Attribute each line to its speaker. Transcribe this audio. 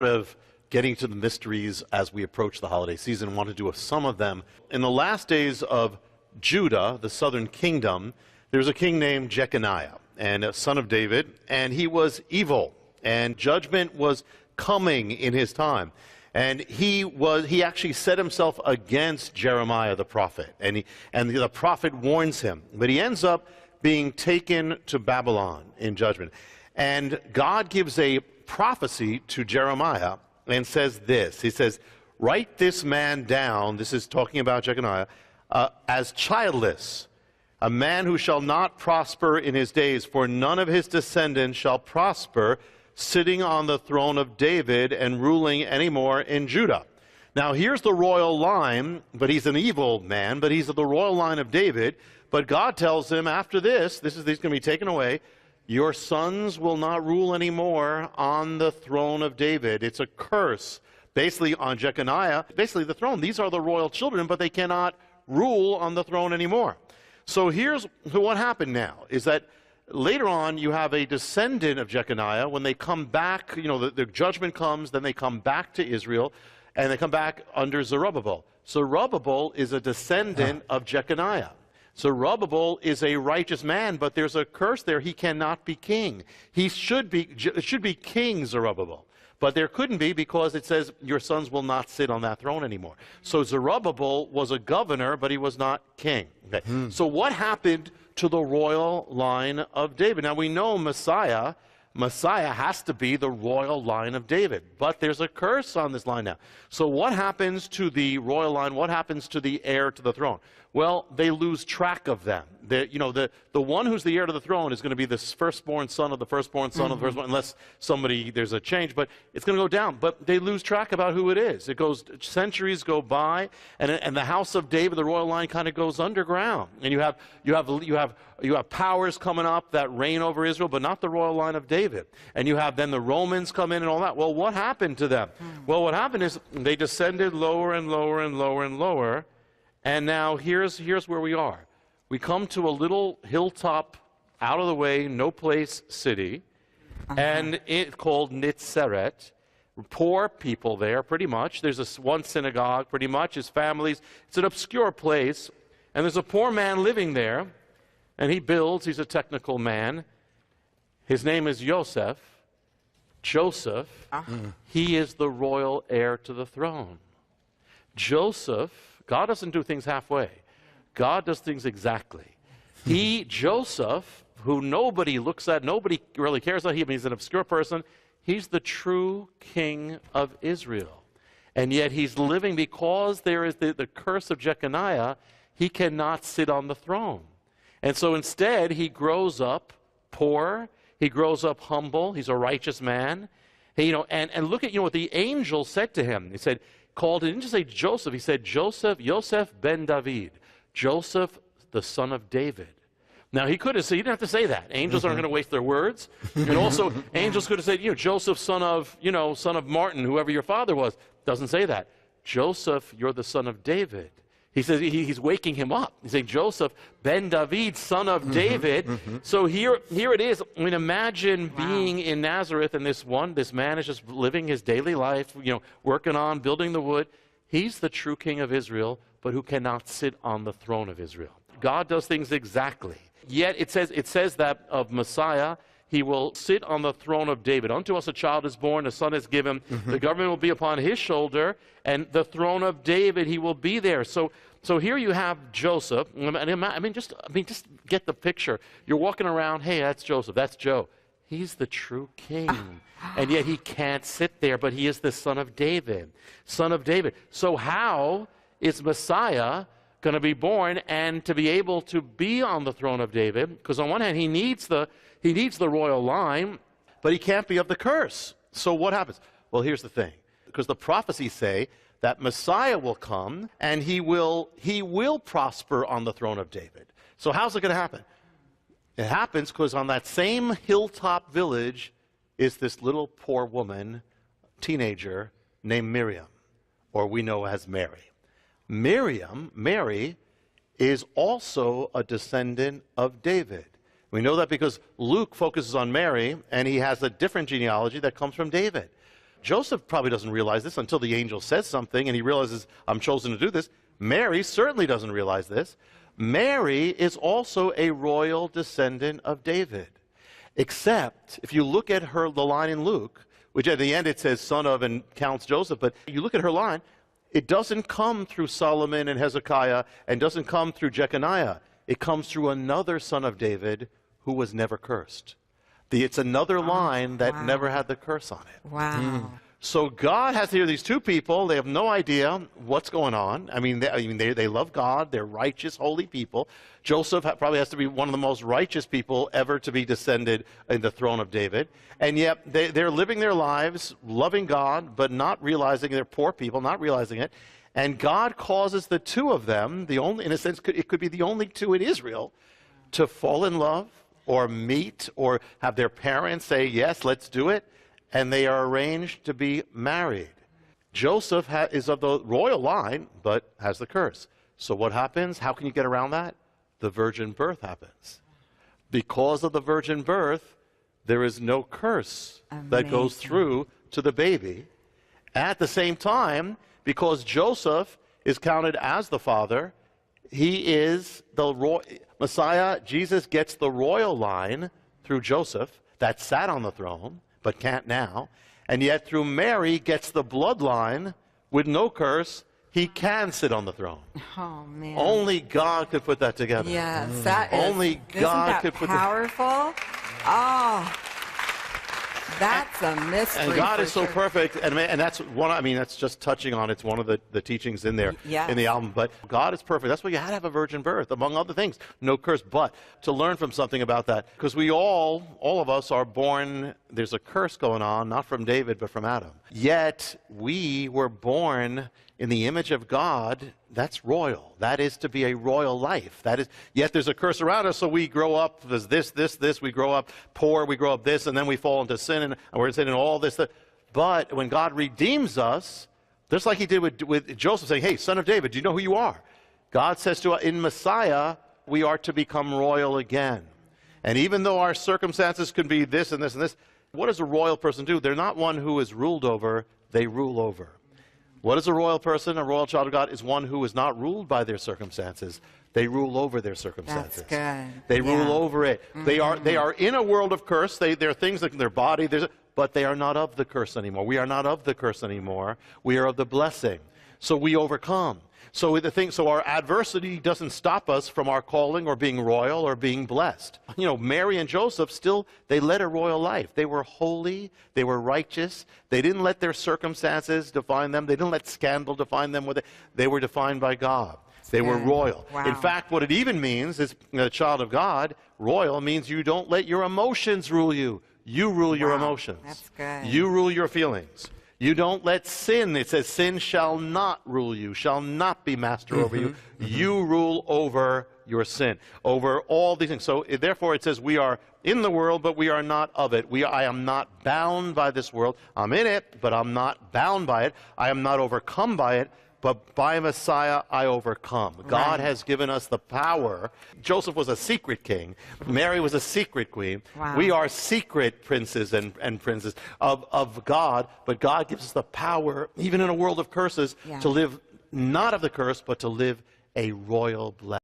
Speaker 1: of getting to the mysteries as we approach the holiday season. I want to do some of them. In the last days of Judah, the southern kingdom, there was a king named Jeconiah, and a son of David, and he was evil, and judgment was coming in his time. And he actually set himself against Jeremiah the prophet, and the prophet warns him, but he ends up being taken to Babylon in judgment. And God gives a prophecy to Jeremiah and says this. He says, write this man down, this is talking about Jeconiah, as childless, a man who shall not prosper in his days, for none of his descendants shall prosper, sitting on the throne of David and ruling anymore in Judah. Now here's the royal line, but he's an evil man, but he's of the royal line of David. But God tells him after this is going to be taken away, your sons will not rule anymore on the throne of David. It's a curse, basically, on Jeconiah. Basically, the throne. These are the royal children, but they cannot rule on the throne anymore. So here's what happened now, is that later on you have a descendant of Jeconiah. When they come back, the judgment comes, then they come back to Israel, and they come back under Zerubbabel. Zerubbabel is a descendant of Jeconiah. Zerubbabel is a righteous man, but there's a curse there. He cannot be king. It should be King Zerubbabel. But there couldn't be, because it says your sons will not sit on that throne anymore. So Zerubbabel was a governor, but he was not king. Okay. So what happened to the royal line of David? Now we know Messiah has to be the royal line of David. But there's a curse on this line now. So what happens to the royal line? What happens to the heir to the throne? Well, they lose track of them. The one who's the heir to the throne is going to be this firstborn son of the firstborn son of the firstborn, unless there's a change, but it's going to go down. But they lose track about who it is. Centuries go by, and the house of David, the royal line, kind of goes underground. And you have powers coming up that reign over Israel, but not the royal line of David. And you have then the Romans come in and all that. Well, what happened to them? Well, what happened is they descended lower and lower and lower and lower. And now here's where we are. We come to a little hilltop, out of the way, no place city, and it's called Nitzeret. Poor people there, pretty much. There's one synagogue, pretty much. His families. It's an obscure place, and there's a poor man living there, and he's a technical man. His name is Joseph. He is the royal heir to the throne. Joseph, God doesn't do things halfway. God does things exactly. Joseph, who nobody looks at, nobody really cares about, he's an obscure person, he's the true king of Israel. And yet he's living, because there is the curse of Jeconiah, he cannot sit on the throne. And so instead, he grows up poor, he grows up humble, he's a righteous man. And look at what the angel said to him. He said, he didn't just say Joseph, he said Joseph ben David, Joseph the son of David. Now he could have said, he didn't have to say that. Angels aren't going to waste their words. And also, angels could have said, Joseph son of Martin, whoever your father was. Doesn't say that. Joseph, you're the son of David. He says he's waking him up. He's saying, Joseph ben David, son of David. So here it is. I mean, imagine being in Nazareth, and this man is just living his daily life, working on building the wood. He's the true king of Israel, but who cannot sit on the throne of Israel. God does things exactly. Yet it says that of Messiah, he will sit on the throne of David. Unto us a child is born, a son is given. The government will be upon his shoulder, and the throne of David, he will be there. So here you have Joseph. Just get the picture. You're walking around, hey, that's Joseph, that's Joe. He's the true king. And yet he can't sit there, but he is the son of David. Son of David. So how is Messiah going to be born and to be able to be on the throne of David? Because on one hand, he needs the royal line, but he can't be of the curse. So what happens? Well, here's the thing. Because the prophecies say that Messiah will come and he will prosper on the throne of David. So how's it going to happen? It happens because on that same hilltop village is this little poor woman, teenager, named Miriam, or we know as Mary. Mary, is also a descendant of David. We know that because Luke focuses on Mary, and he has a different genealogy that comes from David. Joseph probably doesn't realize this until the angel says something and he realizes, I'm chosen to do this. Mary certainly doesn't realize this. Mary is also a royal descendant of David. Except, if you look at the line in Luke, which at the end it says son of and counts Joseph, but you look at her line, it doesn't come through Solomon and Hezekiah and doesn't come through Jeconiah. It comes through another son of David who was never cursed. It's another line that never had the curse on it.
Speaker 2: Wow.
Speaker 1: So God has here these two people. They have no idea what's going on. I mean, they love God. They're righteous, holy people. Joseph probably has to be one of the most righteous people ever to be descended in the throne of David. And yet they're living their lives, loving God, but not realizing they're poor people, not realizing it. And God causes the two of them, in a sense, it could be the only two in Israel, to fall in love or meet or have their parents say, yes, let's do it. And they are arranged to be married. Joseph is of the royal line, but has the curse. So what happens? How can you get around that? The virgin birth happens. Because of the virgin birth, there is no curse that goes through to the baby. At the same time, because Joseph is counted as the father, he is the Messiah. Jesus gets the royal line through Joseph that sat on the throne, but can't now. And yet through Mary gets the bloodline with no curse. He can sit on the throne.
Speaker 2: Oh, man.
Speaker 1: Only God could put that together.
Speaker 2: Yes, that is.
Speaker 1: Only God could put that.
Speaker 2: Powerful. Oh, that's a mystery.
Speaker 1: And God is so perfect, and that's one. I mean, that's just touching on. It's one of the teachings in there in the album. But God is perfect. That's why you had to have a virgin birth, among other things. No curse. But to learn from something about that, because we all of us are born. There's a curse going on, not from David, but from Adam. Yet we were born in the image of God. That's royal. That is to be a royal life. That is. Yet there's a curse around us, so we grow up as this. We grow up poor. We grow up this, and then we fall into sin, and we're in sin, and all this. But when God redeems us, just like He did with Joseph, saying, "Hey, son of David, do you know who you are?" God says to us, in Messiah, we are to become royal again. And even though our circumstances could be this and this and this, what does a royal person do? They're not one who is ruled over; they rule over. What is a royal person? A royal child of God is one who is not ruled by their circumstances. They rule over their circumstances.
Speaker 2: That's good.
Speaker 1: They rule over it. They are in a world of curse. There are things like their body, but they are not of the curse anymore. We are not of the curse anymore. We are of the blessing. So we overcome. So our adversity doesn't stop us from our calling or being royal or being blessed. You know, Mary and Joseph they led a royal life. They were holy. They were righteous. They didn't let their circumstances define them. They didn't let scandal define them. They were defined by God. They were royal.
Speaker 2: Wow.
Speaker 1: In fact, what it even means is a child of God, royal, means you don't let your emotions rule you. You rule your emotions.
Speaker 2: That's good.
Speaker 1: You rule your feelings. You don't let sin, it says, sin shall not rule you, shall not be master over you. You rule over your sin, over all these things. So therefore it says we are in the world, but we are not of it. I am not bound by this world. I'm in it, but I'm not bound by it. I am not overcome by it. But by Messiah, I overcome. God has given us the power. Joseph was a secret king. Mary was a secret queen.
Speaker 2: Wow.
Speaker 1: We are secret princes and princes of God. But God gives us the power, even in a world of curses, to live not of the curse, but to live a royal blessing.